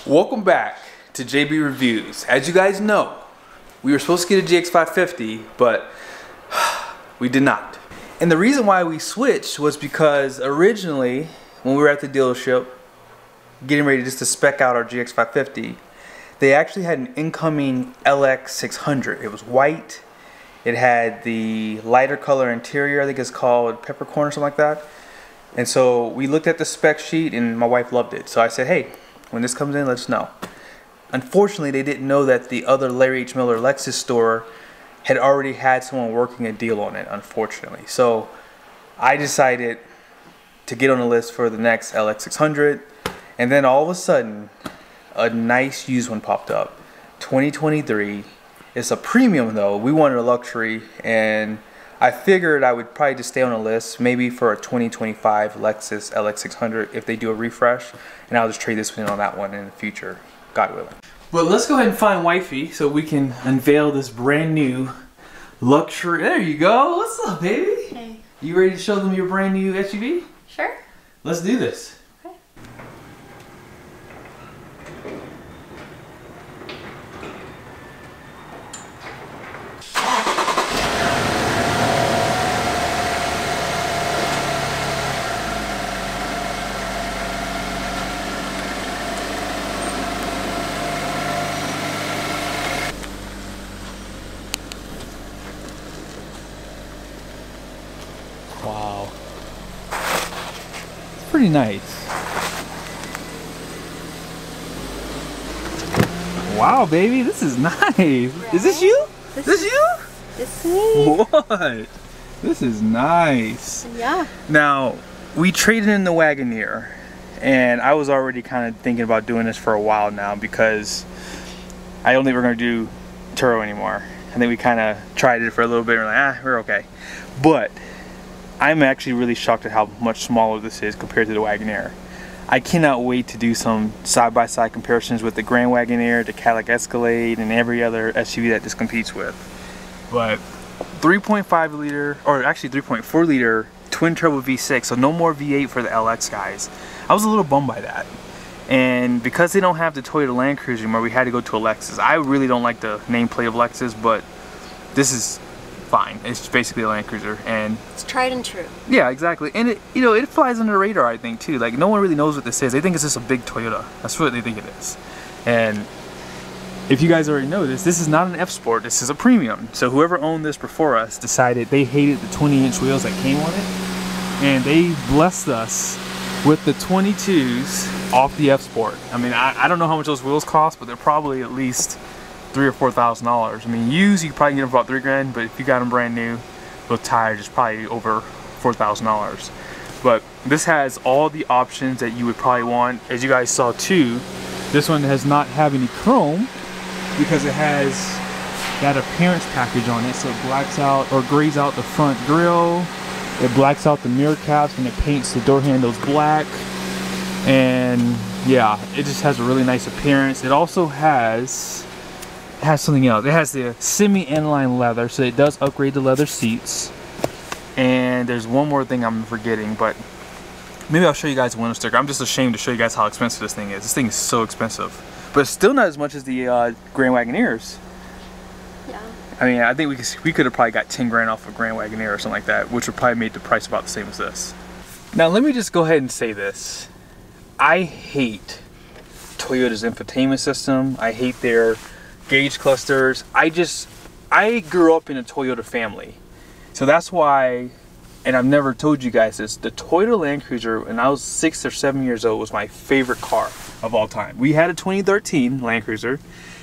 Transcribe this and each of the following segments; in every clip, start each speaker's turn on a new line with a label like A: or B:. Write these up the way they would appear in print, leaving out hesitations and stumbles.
A: Welcome back to JB Reviews. As you guys know, we were supposed to get a GX550, but we did not. And the reason why we switched was because originally, when we were at the dealership, getting ready just to spec out our GX550, they actually had an incoming LX600. It was white. It had the lighter color interior, I think it's called peppercorn or something like that. And so we looked at the spec sheet and my wife loved it. So I said, hey, when this comes in, let us know. Unfortunately, they didn't know that the other Larry H. Miller Lexus store had already had someone working a deal on it, unfortunately. So I decided to get on the list for the next LX600. And then all of a sudden, a nice used one popped up. 2023. It's a premium though. We wanted a luxury, and I figured I would probably just stay on the list, maybe for a 2025 Lexus LX600 if they do a refresh, and I'll just trade this one in on that one in the future, God willing. But let's go ahead and find wifey so we can unveil this brand new luxury. There you go. What's up, baby?
B: Hey.
A: You ready to show them your brand new SUV?
B: Sure.
A: Let's do this. Wow. Pretty nice. Wow, baby, this is nice. Right? Is this you? This you?
B: This is me.
A: What? This is nice.
B: Yeah.
A: Now, we traded in the Wagoneer, and I was already kind of thinking about doing this for a while now because I don't think we're going to do Turo anymore. I think we kind of tried it for a little bit and we're like, we're okay. But I'm actually really shocked at how much smaller this is compared to the Wagoneer. I cannot wait to do some side-by-side comparisons with the Grand Wagoneer, the Cadillac Escalade, and every other SUV that this competes with. But 3.5 liter, or actually 3.4 liter twin turbo V6, so no more V8 for the LX guys. I was a little bummed by that. And because they don't have the Toyota Land Cruiser anymore, we had to go to a Lexus. I really don't like the nameplate of Lexus, but this is fine. It's basically a Land Cruiser, and
B: it's tried and true.
A: Yeah, exactly. And it, you know, it flies under the radar, I think, too. Like, no one really knows what this is. They think it's just a big Toyota. That's what they think it is. And if you guys already know this is not an F Sport. This is a premium. So whoever owned this before us decided they hated the 20-inch wheels that came on it, and they blessed us with the 22s off the F Sport. I mean, I don't know how much those wheels cost, but they're probably at least $3,000 or $4,000. I mean, used, you could probably get them for about $3 grand, but if you got them brand new with tires, it's probably over $4,000. But this has all the options that you would probably want. As you guys saw too, this one does not have any chrome because it has that appearance package on it, so it blacks out or grays out the front grille, it blacks out the mirror caps, and it paints the door handles black. And yeah, it just has a really nice appearance. It also has something else. It has the semi-inline leather, so it does upgrade the leather seats. And there's one more thing I'm forgetting, but maybe I'll show you guys the window sticker. I'm just ashamed to show you guys how expensive this thing is. This thing is so expensive, but it's still not as much as the Grand Wagoneers.
B: Yeah.
A: I mean, I think we could have probably got 10 grand off a Grand Wagoneer or something like that, which would probably make the price about the same as this. Now, let me just go ahead and say this. I hate Toyota's infotainment system. I hate their gauge clusters. I grew up in a Toyota family, so that's why, and I've never told you guys this, the Toyota Land Cruiser when I was 6 or 7 years old was my favorite car of all time. We had a 2013 Land Cruiser,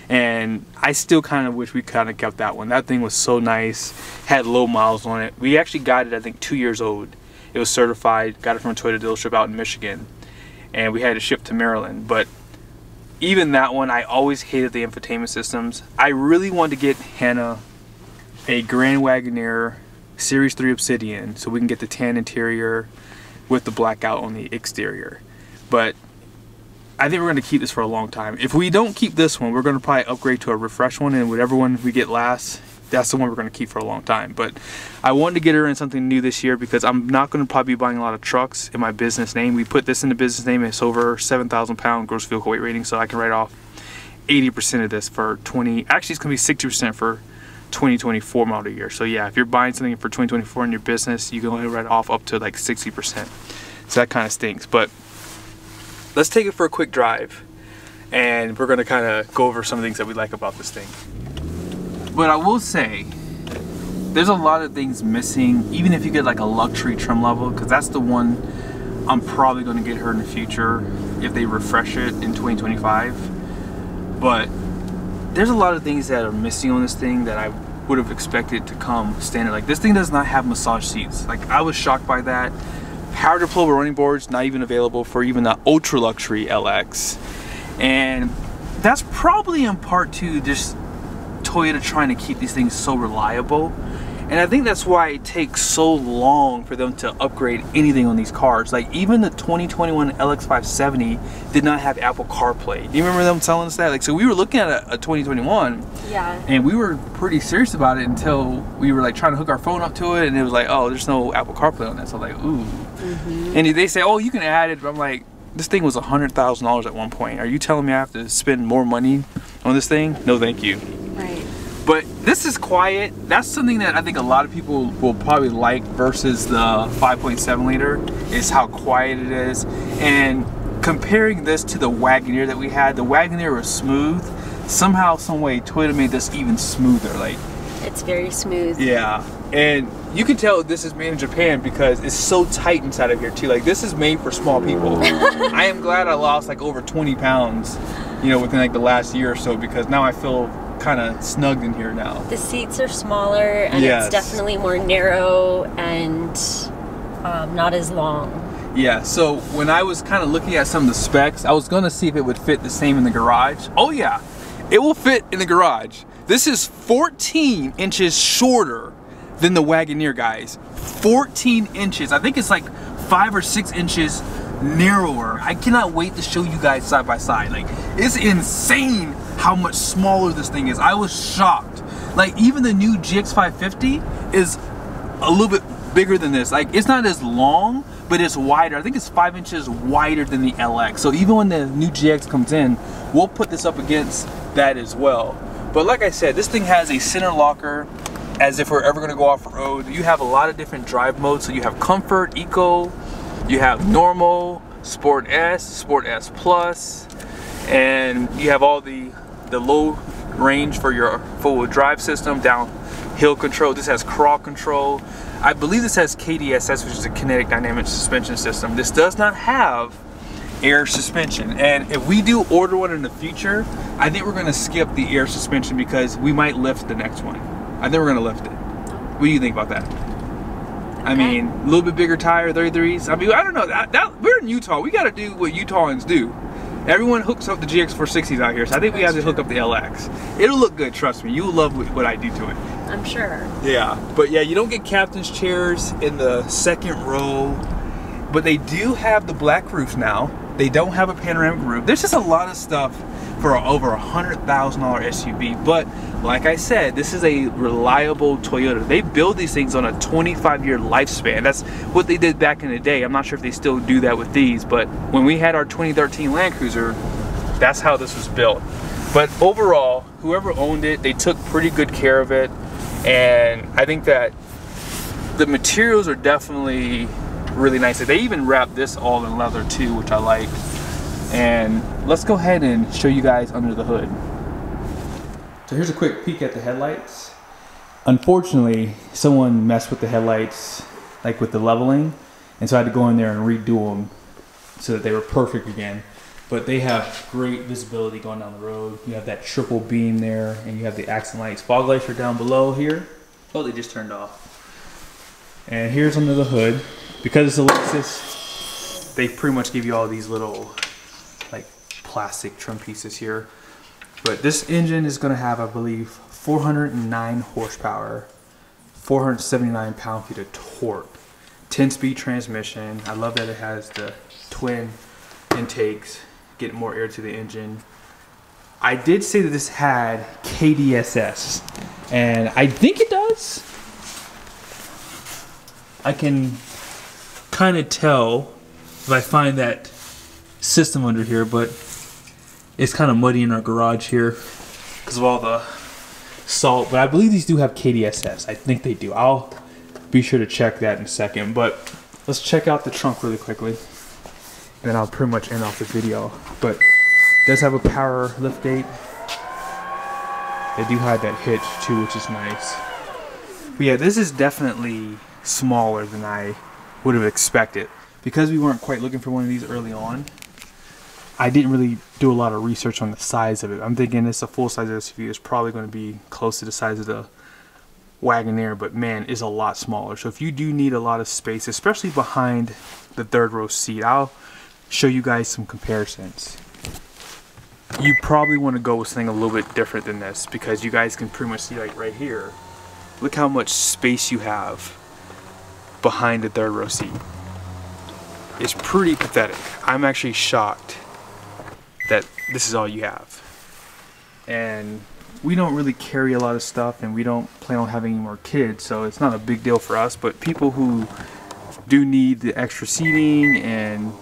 A: and I still kind of wish we kind of kept that one. That thing was so nice, had low miles on it. We actually got it, I think, 2 years old. It was certified, got it from a Toyota dealership out in Michigan, and we had it shipped to Maryland. But even that one, I always hated the infotainment systems. I really wanted to get Hannah a Grand Wagoneer Series 3 Obsidian so we can get the tan interior with the blackout on the exterior. But I think we're going to keep this for a long time. If we don't keep this one, we're going to probably upgrade to a refresh one, and whatever one we get last, that's the one we're going to keep for a long time. But I wanted to get her in something new this year because I'm not going to probably be buying a lot of trucks in my business name. We put this in the business name. It's over 7,000 pound gross vehicle weight rating, so I can write off 80% of this for actually it's going to be 60% for 2024 model year. So yeah, if you're buying something for 2024 in your business, you can only write off up to like 60%. So that kind of stinks. But let's take it for a quick drive, and we're going to kind of go over some of the things that we like about this thing. But I will say, there's a lot of things missing, even if you get like a luxury trim level, because that's the one I'm probably going to get her in the future if they refresh it in 2025. But there's a lot of things that are missing on this thing that I would have expected to come standard. Like, this thing does not have massage seats. Like, I was shocked by that. Power deployable running boards not even available for even the ultra luxury LX, and that's probably in part to just Toyota trying to keep these things so reliable. And I think that's why it takes so long for them to upgrade anything on these cars. Like, even the 2021 LX570 did not have Apple CarPlay. Do you remember them telling us that? Like, so we were looking at a 2021, yeah, and we were pretty serious about it until we were like trying to hook our phone up to it, and it was like, oh, there's no Apple CarPlay on that. So I'm like, ooh. And they say, oh, you can add it, but I'm like, this thing was $100,000 at one point. Are you telling me I have to spend more money on this thing? No, thank you.
B: Right.
A: But this is quiet. That's something that I think a lot of people will probably like versus the 5.7 liter, is how quiet it is. And comparing this to the Wagoneer that we had, the Wagoneer was smooth. Somehow, some way, Toyota made this even smoother. Like,
B: it's very smooth.
A: Yeah, and you can tell this is made in Japan because it's so tight inside of here too. Like, this is made for small people. I am glad I lost like over 20 pounds, you know, within like the last year or so, because now I feel kind of snugged in here now.
B: The seats are smaller, and it's definitely more narrow and not as long.
A: Yeah, so when I was kind of looking at some of the specs, I was going to see if it would fit the same in the garage. Oh yeah, it will fit in the garage. This is 14 inches shorter than the Wagoneer, guys. 14 inches. I think it's like 5 or 6 inches narrower. I cannot wait to show you guys side by side. Like, it's insane how much smaller this thing is. I was shocked. Like, even the new GX550 is a little bit bigger than this. Like, it's not as long, but it's wider. I think it's 5 inches wider than the LX. So even when the new GX comes in, we'll put this up against that as well. But like I said, this thing has a center locker, as if we're ever gonna go off road. You have a lot of different drive modes. So you have Comfort, Eco, you have Normal, Sport S, Sport S Plus, and you have all the low range for your four-wheel drive system, downhill control. This has crawl control. I believe this has KDSS, which is a kinetic dynamic suspension system. This does not have air suspension, and if we do order one in the future, I think we're going to skip the air suspension because we might lift the next one. I think we're going to lift it. What do you think about that? Okay. I mean, a little bit bigger tire, 33s. I mean, I don't know. That we're in Utah. We got to do what Utahans do. Everyone hooks up the GX460s out here, so I think we have to hook up the LX. It'll look good, trust me. You'll love what I do to it.
B: I'm sure.
A: Yeah, but yeah, you don't get captain's chairs in the second row, but they do have the black roof now. They don't have a panoramic roof. There's just a lot of stuff for over $100,000 SUV, but like I said, this is a reliable Toyota. They build these things on a 25-year lifespan. That's what they did back in the day. I'm not sure if they still do that with these, but when we had our 2013 Land Cruiser, that's how this was built. But overall, whoever owned it, they took pretty good care of it, and I think that the materials are definitely really nice. They even wrapped this all in leather too, which I like. And let's go ahead and show you guys under the hood. So here's a quick peek at the headlights. Unfortunately, someone messed with the headlights, like with the leveling, and so I had to go in there and redo them so that they were perfect again. But they have great visibility going down the road. You have that triple beam there, and you have the accent lights. Fog lights are down below here. Oh, they just turned off. And here's under the hood. Because it's a Lexus, they pretty much give you all these little like plastic trim pieces here. But this engine is going to have, I believe, 409 horsepower, 479 pound-feet of torque, 10-speed transmission. I love that it has the twin intakes, getting more air to the engine. I did say that this had KDSS. And I think it does. I can kind of tell if I find that system under here, but it's kind of muddy in our garage here because of all the salt. But I believe these do have KDSS. I think they do. I'll be sure to check that in a second. But let's check out the trunk really quickly, and then I'll pretty much end off the video. But it does have a power lift gate. They do have that hitch too, which is nice. But yeah, this is definitely smaller than I would have expected. Because we weren't quite looking for one of these early on, I didn't really do a lot of research on the size of it. I'm thinking it's a full-size SUV. It's probably going to be close to the size of the Wagoneer, but man, it's a lot smaller. So if you do need a lot of space, especially behind the third row seat, I'll show you guys some comparisons. You probably want to go with something a little bit different than this, because you guys can pretty much see, like right here, look how much space you have behind the third row seat. It's pretty pathetic. I'm actually shocked that this is all you have. And we don't really carry a lot of stuff, and we don't plan on having any more kids, so it's not a big deal for us. But people who do need the extra seating and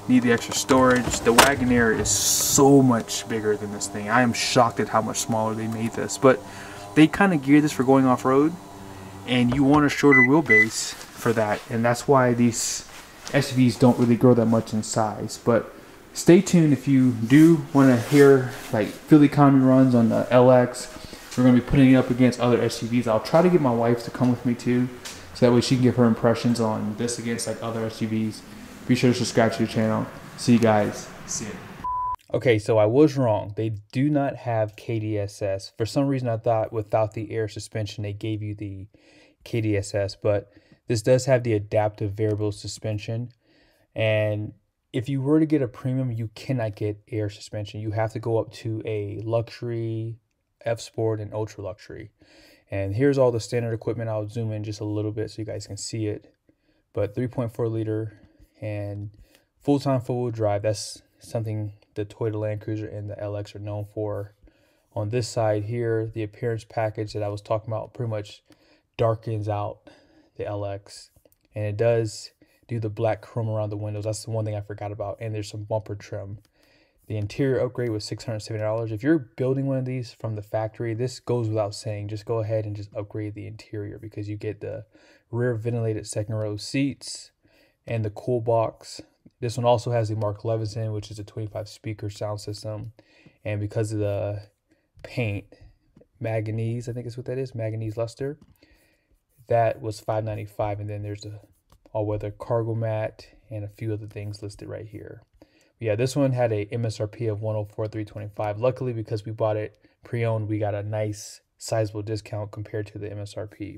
A: need the extra storage, the Wagoneer is so much bigger than this thing. I am shocked at how much smaller they made this. But they kind of geared this for going off-road, and you want a shorter wheelbase for that, and that's why these SUVs don't really grow that much in size. But stay tuned if you do want to hear like fuel economy runs on the LX. We're going to be putting it up against other SUVs. I'll try to get my wife to come with me too, so that way she can give her impressions on this against like other SUVs. Be sure to subscribe to the channel. See you guys soon. Okay, so I was wrong. They do not have KDSS. For some reason I thought without the air suspension they gave you the KDSS, but this does have the adaptive variable suspension. And if you were to get a premium, you cannot get air suspension. You have to go up to a luxury, F Sport, and ultra luxury. And here's all the standard equipment. I'll zoom in just a little bit so you guys can see it. But 3.4 liter and full-time four-wheel drive. That's something the Toyota Land Cruiser and the LX are known for. On this side here, the appearance package that I was talking about pretty much darkens out the LX, and it does do the black chrome around the windows. That's the one thing I forgot about. And there's some bumper trim. The interior upgrade was $670. If you're building one of these from the factory, this goes without saying. Just go ahead and just upgrade the interior, because you get the rear ventilated second row seats and the cool box. This one also has the Mark Levinson, which is a 25 speaker sound system. And because of the paint, manganese, I think is what that is, manganese luster, that was $595. And then there's the all-weather cargo mat and a few other things listed right here. But yeah, this one had a MSRP of $104,325. Luckily, because we bought it pre-owned, we got a nice sizable discount compared to the MSRP.